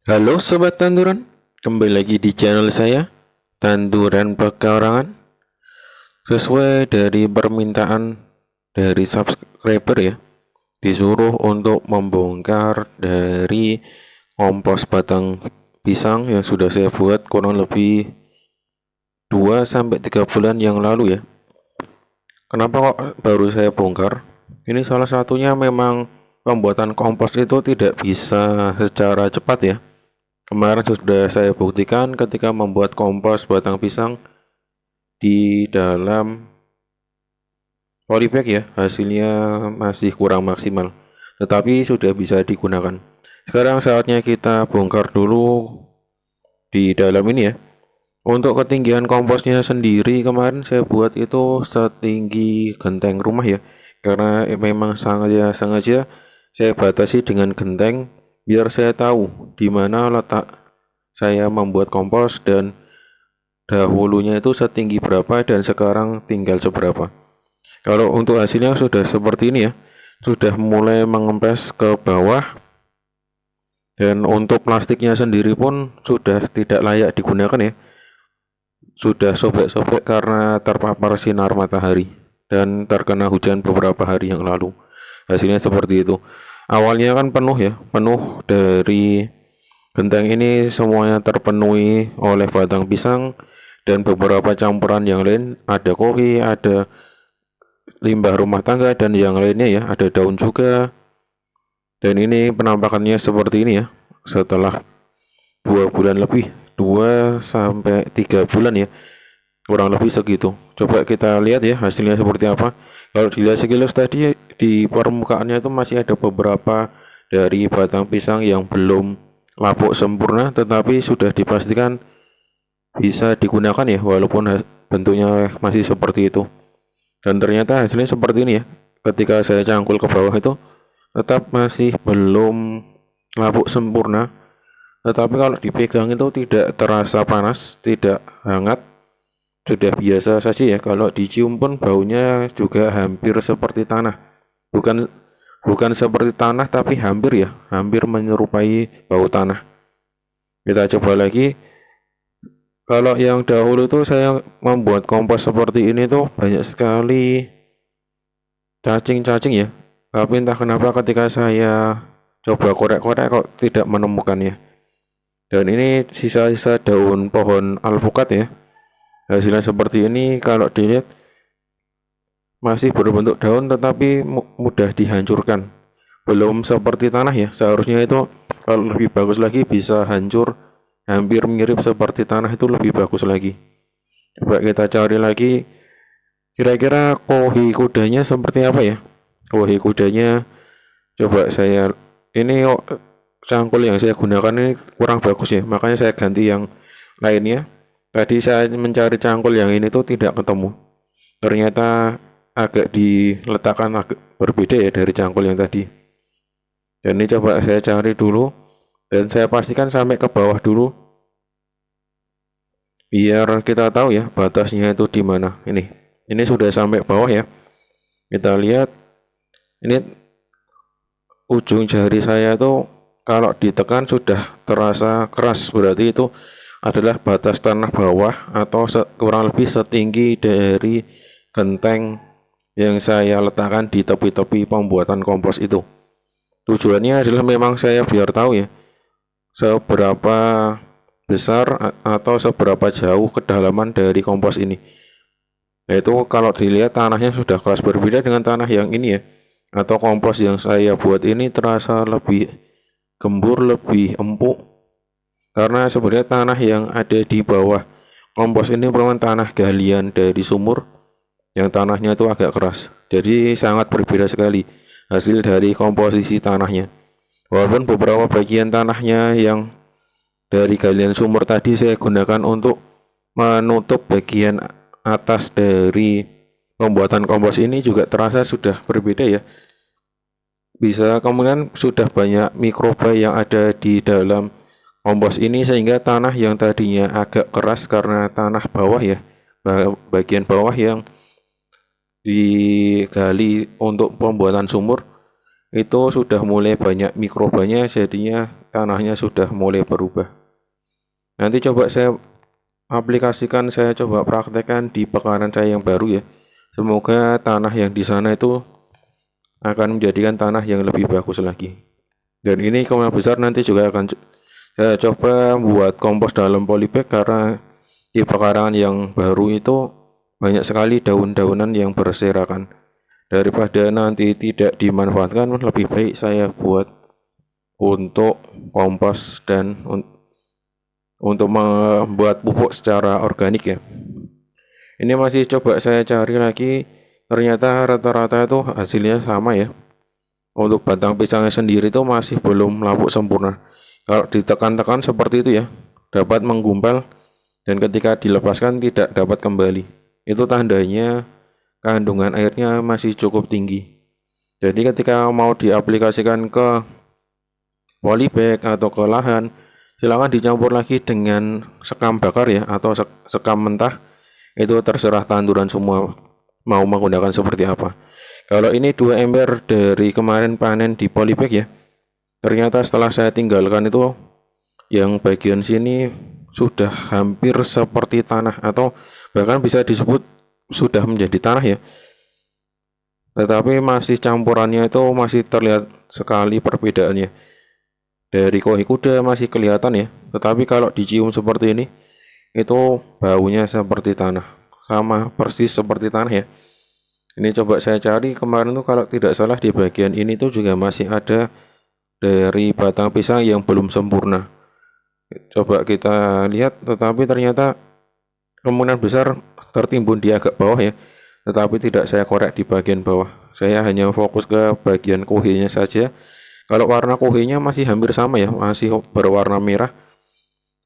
Halo Sobat Tanduran, kembali lagi di channel saya, Tanduran Pekarangan. Sesuai dari permintaan dari subscriber ya, disuruh untuk membongkar dari kompos batang pisang yang sudah saya buat kurang lebih 2 sampai 3 bulan yang lalu ya. Kenapa kok baru saya bongkar? Ini salah satunya memang pembuatan kompos itu tidak bisa secara cepat ya. Kemarin sudah saya buktikan ketika membuat kompos batang pisang di dalam polybag ya, hasilnya masih kurang maksimal, tetapi sudah bisa digunakan. Sekarang saatnya kita bongkar dulu di dalam ini ya. Untuk ketinggian komposnya sendiri kemarin saya buat itu setinggi genteng rumah ya, karena memang sengaja saya batasi dengan genteng biar saya tahu di mana letak saya membuat kompos dan dahulunya itu setinggi berapa dan sekarang tinggal seberapa. Kalau untuk hasilnya sudah seperti ini ya, sudah mulai mengempes ke bawah, dan untuk plastiknya sendiri pun sudah tidak layak digunakan ya, sudah sobek-sobek karena terpapar sinar matahari dan terkena hujan beberapa hari yang lalu. Hasilnya seperti itu. Awalnya kan penuh ya, penuh dari genteng ini semuanya terpenuhi oleh batang pisang dan beberapa campuran yang lain, ada kopi, ada limbah rumah tangga dan yang lainnya ya, ada daun juga. Dan ini penampakannya seperti ini ya, setelah 2 bulan lebih, 2 sampai 3 bulan ya, kurang lebih segitu. Coba kita lihat ya hasilnya seperti apa. Kalau dilihat sekilas tadi di permukaannya itu masih ada beberapa dari batang pisang yang belum lapuk sempurna, tetapi sudah dipastikan bisa digunakan ya, walaupun bentuknya masih seperti itu. Dan ternyata hasilnya seperti ini ya. Ketika saya cangkul ke bawah itu tetap masih belum lapuk sempurna, tetapi kalau dipegang itu tidak terasa panas, tidak hangat, sudah biasa saja ya. Kalau dicium pun baunya juga hampir seperti tanah. Bukan bukan seperti tanah tapi hampir ya, hampir menyerupai bau tanah. Kita coba lagi. Kalau yang dahulu tuh saya membuat kompos seperti ini tuh banyak sekali cacing-cacing ya. Tapi entah kenapa ketika saya coba korek-korek kok tidak menemukannya. Dan ini sisa-sisa daun pohon alpukat ya. Hasilnya seperti ini, kalau dilihat masih berbentuk daun tetapi mudah dihancurkan. Belum seperti tanah ya. Seharusnya itu kalau lebih bagus lagi bisa hancur, hampir mirip seperti tanah, itu lebih bagus lagi. Coba kita cari lagi, kira-kira kohi kudanya seperti apa ya. Kohi kudanya coba saya, ini cangkul yang saya gunakan ini kurang bagus ya, makanya saya ganti yang lainnya. Tadi saya mencari cangkul yang ini tuh tidak ketemu, ternyata agak diletakkan agak berbeda ya dari cangkul yang tadi. Dan ini coba saya cari dulu dan saya pastikan sampai ke bawah dulu biar kita tahu ya batasnya itu di mana. Ini sudah sampai bawah ya. Kita lihat ini ujung jari saya itu kalau ditekan sudah terasa keras, berarti itu adalah batas tanah bawah atau kurang lebih setinggi dari genteng yang saya letakkan di tepi-tepi pembuatan kompos itu. Tujuannya adalah memang saya biar tahu ya seberapa besar atau seberapa jauh kedalaman dari kompos ini. Nah itu kalau dilihat tanahnya sudah kelas, berbeda dengan tanah yang ini ya, atau kompos yang saya buat ini terasa lebih gembur, lebih empuk, karena sebenarnya tanah yang ada di bawah kompos ini merupakan tanah galian dari sumur yang tanahnya itu agak keras. Jadi sangat berbeda sekali hasil dari komposisi tanahnya. Walaupun beberapa bagian tanahnya yang dari galian sumur tadi saya gunakan untuk menutup bagian atas dari pembuatan kompos ini, juga terasa sudah berbeda ya. Bisa kemudian sudah banyak mikroba yang ada di dalam kompos ini sehingga tanah yang tadinya agak keras karena tanah bawah ya, bagian bawah yang digali untuk pembuatan sumur itu sudah mulai banyak mikrobanya, jadinya tanahnya sudah mulai berubah. Nanti coba saya aplikasikan, saya coba praktekkan di pekaran saya yang baru ya. Semoga tanah yang di sana itu akan menjadikan tanah yang lebih bagus lagi. Dan ini kemungkinan besar nanti juga akan saya coba buat kompos dalam polybag, karena di pekarangan yang baru itu banyak sekali daun-daunan yang berserakan. Daripada nanti tidak dimanfaatkan, lebih baik saya buat untuk kompos dan untuk membuat pupuk secara organik ya. Ini masih coba saya cari lagi, ternyata rata-rata itu hasilnya sama ya. Untuk batang pisangnya sendiri itu masih belum lapuk sempurna. Kalau ditekan-tekan seperti itu ya, dapat menggumpal, dan ketika dilepaskan tidak dapat kembali. Itu tandanya kandungan airnya masih cukup tinggi. Jadi ketika mau diaplikasikan ke polybag atau ke lahan, silakan dicampur lagi dengan sekam bakar ya, atau sekam mentah. Itu terserah tanduran semua mau menggunakan seperti apa. Kalau ini 2 ember dari kemarin panen di polybag ya, ternyata setelah saya tinggalkan itu yang bagian sini sudah hampir seperti tanah, atau bahkan bisa disebut sudah menjadi tanah ya. Tetapi masih campurannya itu masih terlihat sekali perbedaannya. Dari kohi kuda masih kelihatan ya, tetapi kalau dicium seperti ini, itu baunya seperti tanah, sama persis seperti tanah ya. Ini coba saya cari kemarin tuh, kalau tidak salah di bagian ini tuh juga masih ada dari batang pisang yang belum sempurna. Coba kita lihat, tetapi ternyata kemungkinan besar tertimbun di agak bawah ya, tetapi tidak saya korek di bagian bawah. Saya hanya fokus ke bagian kohinya saja. Kalau warna kohinya masih hampir sama ya, masih berwarna merah,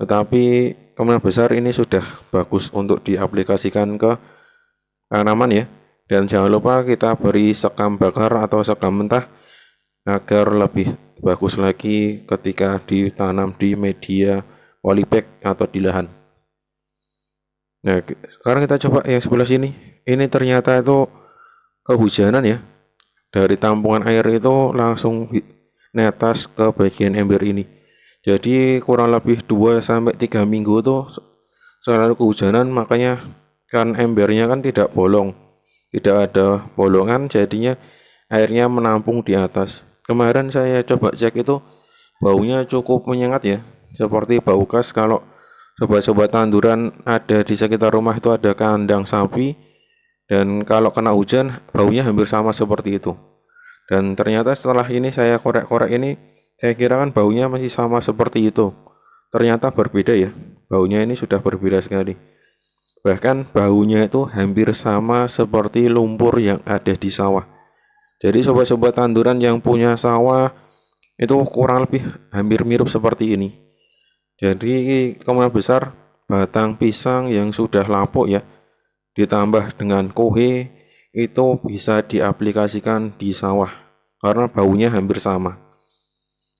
tetapi kemungkinan besar ini sudah bagus untuk diaplikasikan ke tanaman ya. Dan jangan lupa kita beri sekam bakar atau sekam mentah agar lebih bagus lagi ketika ditanam di media polybag atau di lahan. Nah, sekarang kita coba yang sebelah sini. Ini ternyata itu kehujanan ya. Dari tampungan air itu langsung netas ke bagian ember ini. Jadi kurang lebih 2-3 minggu tuh selalu kehujanan, makanya kan embernya kan tidak bolong, tidak ada bolongan, jadinya airnya menampung di atas. Kemarin saya coba cek itu baunya cukup menyengat ya, seperti bau gas. Kalau sobat-sobat tanduran ada di sekitar rumah itu ada kandang sapi, dan kalau kena hujan baunya hampir sama seperti itu. Dan ternyata setelah ini saya korek-korek ini, saya kira kan baunya masih sama seperti itu. Ternyata berbeda ya, baunya ini sudah berbeda sekali. Bahkan baunya itu hampir sama seperti lumpur yang ada di sawah. Jadi sobat-sobat tanduran yang punya sawah itu kurang lebih hampir mirip seperti ini. Jadi kemungkinan besar batang pisang yang sudah lapuk ya, ditambah dengan kohe, itu bisa diaplikasikan di sawah karena baunya hampir sama.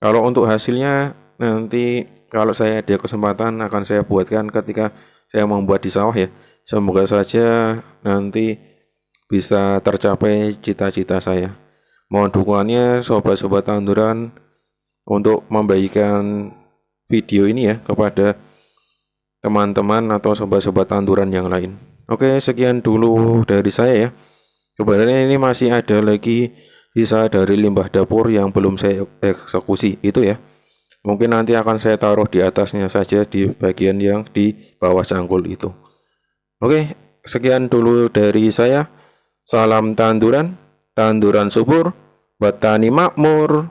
Kalau untuk hasilnya nanti kalau saya ada kesempatan akan saya buatkan ketika saya membuat di sawah ya. Semoga saja nanti bisa tercapai cita-cita saya. Mohon dukungannya sobat-sobat tanduran untuk membagikan video ini ya kepada teman-teman atau sobat-sobat tanduran yang lain. Oke, sekian dulu dari saya ya. Sebenarnya ini masih ada lagi sisa dari limbah dapur yang belum saya eksekusi itu ya. Mungkin nanti akan saya taruh di atasnya saja, di bagian yang di bawah cangkul itu. Oke, sekian dulu dari saya. Salam tanduran, tanduran subur, petani makmur.